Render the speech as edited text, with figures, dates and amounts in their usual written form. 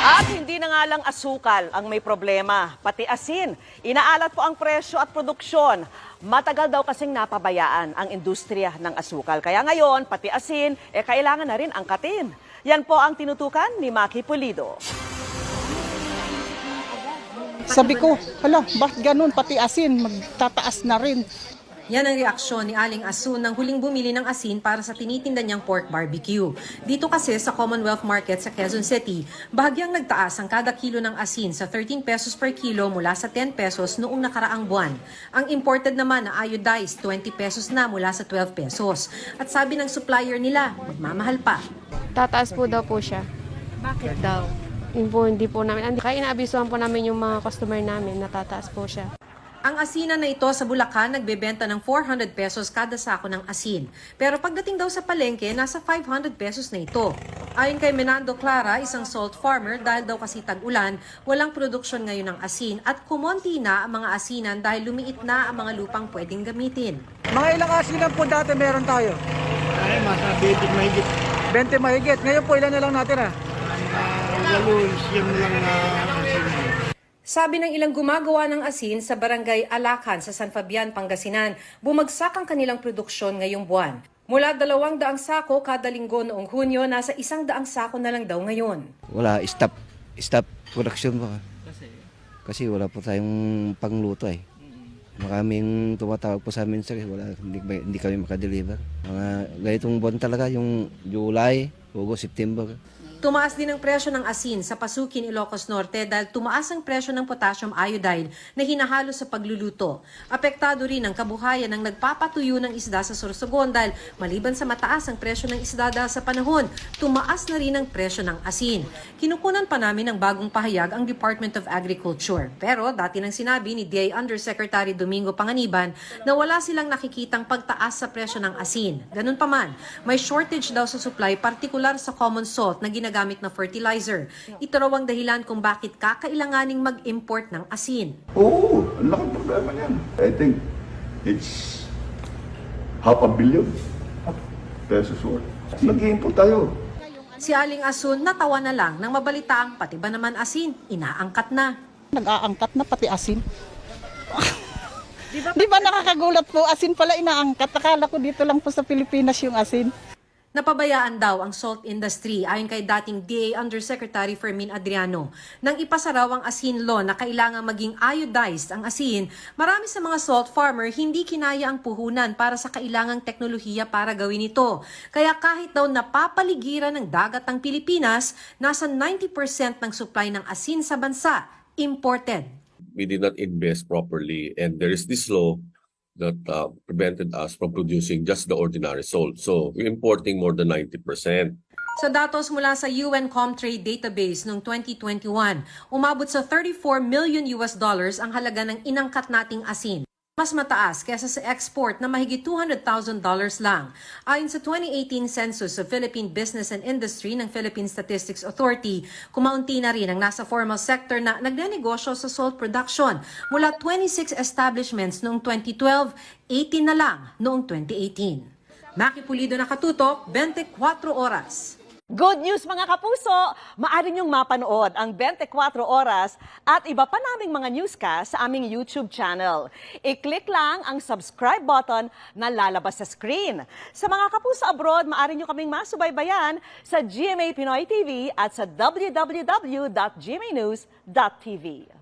At hindi na nga lang asukal ang may problema, pati asin. Inaalat po ang presyo at produksyon. Matagal daw kasing napabayaan ang industriya ng asukal. Kaya ngayon, pati asin, kailangan na rin angkatin. Yan po ang tinutukan ni Maki Pulido. Sabi ko, hala, bakit ganun? Pati asin, magtataas na rin. Yan ang reaksyon ni Aling Asun nang huling bumili ng asin para sa tinitinda niyang pork barbecue. Dito kasi sa Commonwealth Market sa Quezon City, bahagyang nagtaas ang kada kilo ng asin sa 13 pesos per kilo mula sa 10 pesos noong nakaraang buwan. Ang imported naman na iodized, 20 pesos na mula sa 12 pesos. At sabi ng supplier nila, magmamahal pa. Tataas po daw po siya. Bakit daw? Yun po, hindi po namin. Kaya inaabisuhan po namin yung mga customer namin na tataas po siya. Ang asinan na ito sa Bulacan nagbebenta ng 400 pesos kada sako ng asin. Pero pagdating daw sa palengke, nasa 500 pesos na ito. Ayon kay Menando Clara, isang salt farmer, dahil daw kasi tag-ulan, walang produksyon ngayon ng asin at kumonti na ang mga asinan dahil lumiit na ang mga lupang pwedeng gamitin. Mga ilang asinan po dati meron tayo? Ay, masa 20 mahigit. 20 mahigit. Ngayon po, ilan na lang natin Lalo, siyem lang asin. Sabi ng ilang gumagawa ng asin sa barangay Alacan sa San Fabian, Pangasinan, bumagsak ang kanilang produksyon ngayong buwan. Mula 200 sako kada linggo noong Hunyo, nasa 100 sako na lang daw ngayon. Wala, stop production pa. Kasi wala po tayong pangluto eh. Maraming tumatawag po sa amin sir, hindi kami makadeliver. Mga ganitong buwan talaga, yung July, August, September. Tumaas din ang presyo ng asin sa Pasukin, Ilocos Norte dahil tumaas ang presyo ng potassium iodide na hinahalo sa pagluluto. Apektado rin ang kabuhayan ng nagpapatuyo ng isda sa Sorsogon dahil maliban sa mataas ang presyo ng isda dahil sa panahon, tumaas na rin ang presyo ng asin. Kinukunan pa namin ng bagong pahayag ang Department of Agriculture. Pero dati nang sinabi ni DA Undersecretary Domingo Panganiban na wala silang nakikitang pagtaas sa presyo ng asin. Ganun pa man, may shortage daw sa supply, partikular sa common salt na ginagamit na fertilizer. Ito raw ang dahilan kung bakit kakailanganing mag-import ng asin. Oo, ang laking problema niyan. I think it's ₱500 million pesos worth. Nag-i-import tayo. Si Aling Asun natawa na lang nang mabalitaang pati ba naman asin, inaangkat na. Nag-aangkat na pati asin. Di ba nakakagulat po? Asin pala inaangkat. Akala ko dito lang po sa Pilipinas yung asin. Napabayaan daw ang salt industry ayon kay dating DA Undersecretary Fermin Adriano. Nang ipasa raw ang asin law na kailangang maging iodized ang asin, marami sa mga salt farmer hindi kinaya ang puhunan para sa kailangang teknolohiya para gawin ito. Kaya kahit daw napapaligiran ng dagat ang Pilipinas, nasa 90% ng supply ng asin sa bansa imported. We did not invest properly, and there is this law that prevented us from producing just the ordinary salt. So we're importing more than 90%. Sa datos mula sa UN Comtrade database noong 2021, umabot sa $34 million ang halaga ng inangkat nating asin. Mas mataas kaysa sa export na mahigit $200,000 lang. Ayon sa 2018 census sa Philippine Business and Industry ng Philippine Statistics Authority, kumaunti na rin ang nasa formal sector na nagnenegosyo sa salt production. Mula 26 establishments noong 2012, 18 na lang noong 2018. Maki Pulido, nakatutok, 24 oras. Good news mga kapuso! Maaari niyong mapanood ang 24 oras at iba pa naming mga newscast sa aming YouTube channel. I-click lang ang subscribe button na lalabas sa screen. Sa mga kapuso abroad, maaari niyo kaming masubaybayan sa GMA Pinoy TV at sa www.gmanews.tv.